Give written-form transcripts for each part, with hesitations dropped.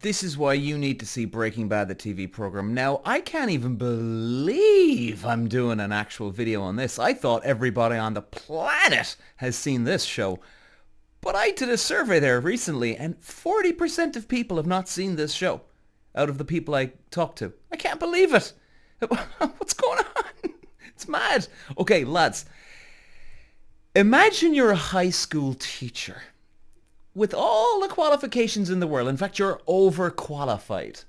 This is why you need to see Breaking Bad, the TV program. Now, I can't even believe I'm doing an actual video on this. I thought everybody on the planet has seen this show. But I did a survey there recently and 40% of people have not seen this show out of the people I talked to. I can't believe it. What's going on? It's mad. Okay, lads. Imagine you're a high school teacher with all the qualifications in the world. In fact, you're overqualified.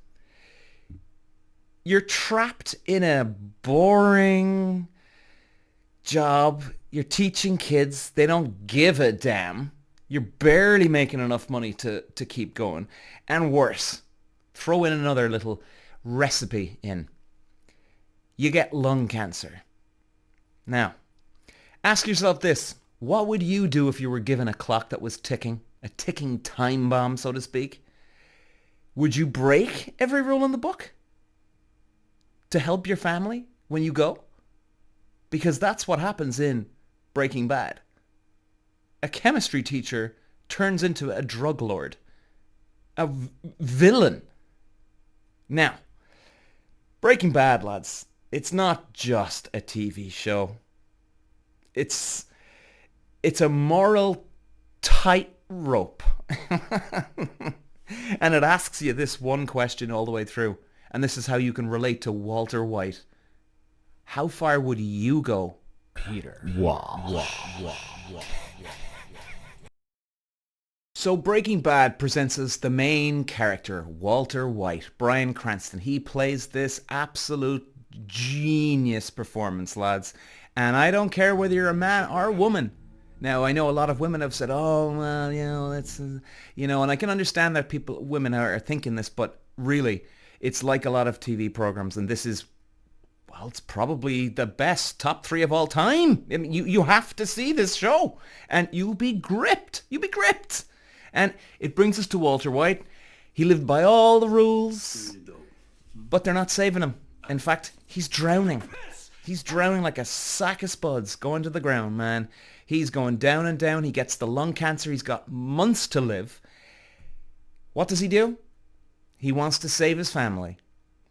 You're trapped in a boring job. You're teaching kids. They don't give a damn. You're barely making enough money to keep going. And worse, throw in another little recipe in. You get lung cancer. Now, ask yourself this. What would you do if you were given a clock that was ticking? A ticking time bomb, so to speak? Would you break every rule in the book to help your family when you go? Because that's what happens in Breaking Bad. A chemistry teacher turns into a drug lord. A villain. Now, Breaking Bad, lads, it's not just a TV show. It's a moral tightrope. And it asks you this one question all the way through. And this is how you can relate to Walter White. How far would you go, Peter? So Breaking Bad presents us the main character, Walter White, Bryan Cranston. He plays this absolute genius performance, lads. And I don't care whether you're a man or a woman. Now, I know a lot of women have said, oh, well, that's, and I can understand that women are thinking this, but really, it's like a lot of TV programs, and this is, well, it's probably the best top 3 of all time. I mean, you have to see this show, and you'll be gripped. You'll be gripped. And it brings us to Walter White. He lived by all the rules, but they're not saving him. In fact, he's drowning. He's drowning like a sack of spuds going to the ground, man. He's going down and down. He gets the lung cancer. He's got months to live. What does he do? He wants to save his family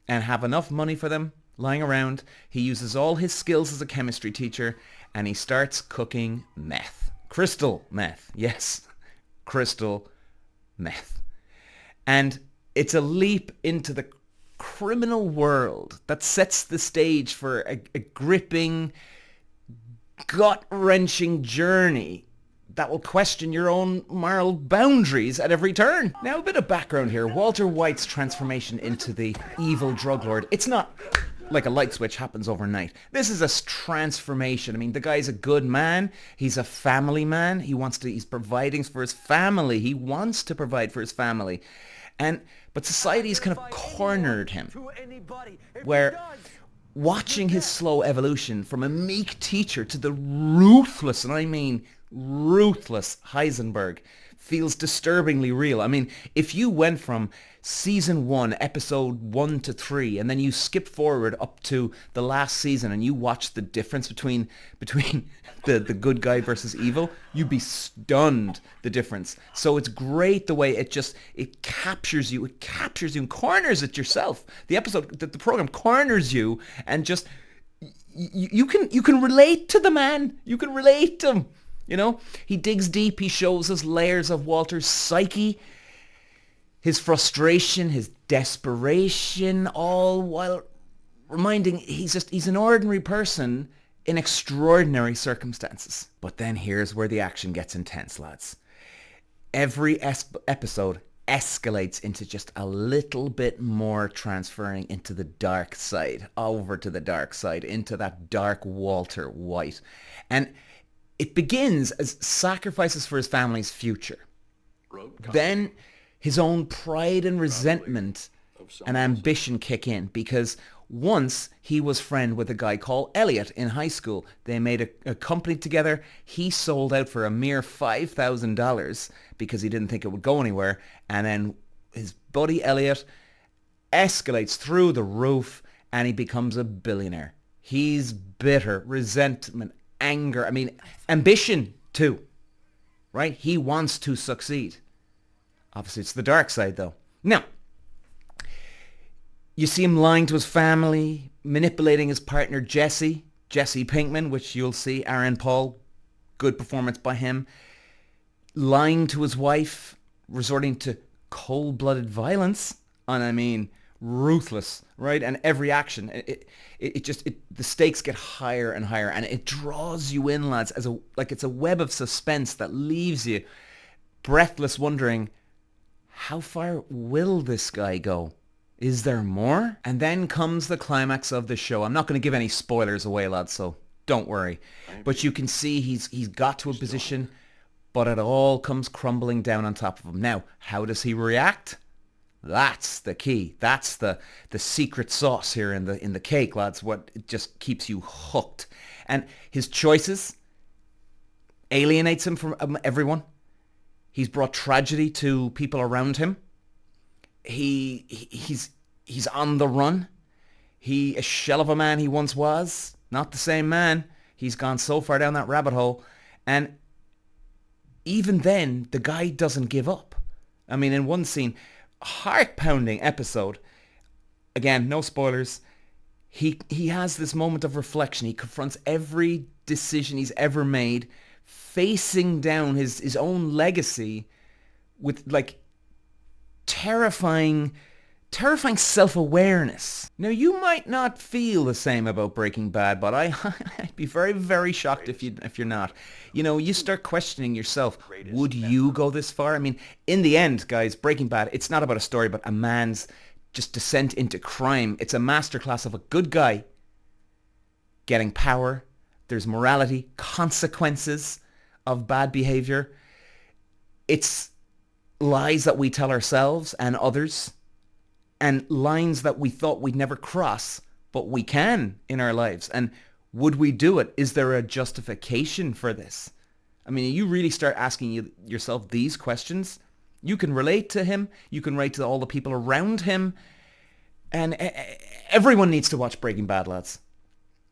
and have enough money for them lying around. He uses all his skills as a chemistry teacher and he starts cooking meth. Crystal meth. Yes, crystal meth. And it's a leap into the criminal world that sets the stage for a gripping, gut-wrenching journey that will question your own moral boundaries at every turn. Now, a bit of background here. Walter White's transformation into the evil drug lord, it's not like a light switch happens overnight. This is a transformation. I mean, the guy's a good man. He's a family man. He's providing for his family. He wants to provide for his family. But society's kind of cornered him, where watching his slow evolution from a meek teacher to the ruthless, and I mean ruthless, Heisenberg feels disturbingly real. I mean, if you went from season 1, episode 1 to 3, and then you skip forward up to the last season and you watch the difference between the good guy versus evil, you'd be stunned, the difference. So it's great the way it captures you and corners it yourself. The program corners you and just, you can relate to the man. You can relate to him. He digs deep. He shows us layers of Walter's psyche, his frustration, his desperation, all while reminding he's an ordinary person in extraordinary circumstances. But then here's where the action gets intense, lads. Every episode escalates into just a little bit more transferring into the dark side, over to the dark side, into that dark Walter White. And it begins as sacrifices for his family's future. Then his own pride and resentment and ambition kick in, because once he was friend with a guy called Elliot in high school. They made a company together. He sold out for a mere $5,000 because he didn't think it would go anywhere. And then his buddy Elliot escalates through the roof and he becomes a billionaire. He's bitter, resentment, anger, ambition too, right? He wants to succeed. Obviously, it's the dark side though. Now, You see him lying to his family, manipulating his partner Jesse Pinkman, which you'll see, Aaron Paul, good performance by him, lying to his wife, resorting to cold-blooded violence, and I mean ruthless, right? And every action, the stakes get higher and higher, and it draws you in, lads, like it's a web of suspense that leaves you breathless, wondering, how far will this guy go? Is there more? And then comes the climax of the show. I'm not going to give any spoilers away, lads, so don't worry. But you can see he's got to a position, but it all comes crumbling down on top of him. Now, how does he react? That's the key. That's the secret sauce here in the cake, lads. What it just keeps you hooked. And his choices alienates him from everyone. He's brought tragedy to people around him. He's on the run. A shell of a man he once was. Not the same man. He's gone so far down that rabbit hole. And even then, the guy doesn't give up. I mean, in one scene, heart-pounding episode, again, no spoilers, he has this moment of reflection. He confronts every decision he's ever made, facing down his own legacy with, like, terrifying self-awareness. Now, you might not feel the same about Breaking Bad, but I'd be very, very shocked if you're not. You know, you start questioning yourself. Would you go this far? I mean, in the end, guys, Breaking Bad, it's not about a story, but a man's just descent into crime. It's a masterclass of a good guy getting power. There's morality, consequences of bad behavior. It's lies that we tell ourselves and others, and lines that we thought we'd never cross, but we can in our lives. And would we do it? Is there a justification for this? I mean, you really start asking yourself these questions. You can relate to him. You can relate to all the people around him. And everyone needs to watch Breaking Bad, lads.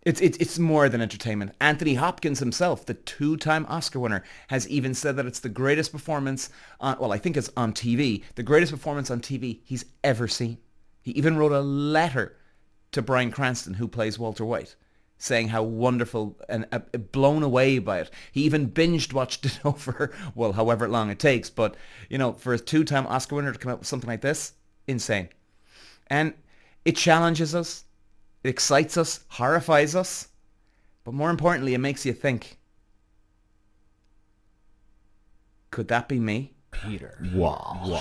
It's more than entertainment. Anthony Hopkins himself, the 2-time Oscar winner, has even said that it's the greatest performance I think it's on TV, the greatest performance on TV he's ever seen. He even wrote a letter to Bryan Cranston, who plays Walter White, saying how wonderful and blown away by it. He even binged watched it over, well, however long it takes. But, you know, for a 2-time Oscar winner to come out with something like this, insane. And it challenges us. It excites us, horrifies us, but more importantly, it makes you think, could that be me? Peter. Wow.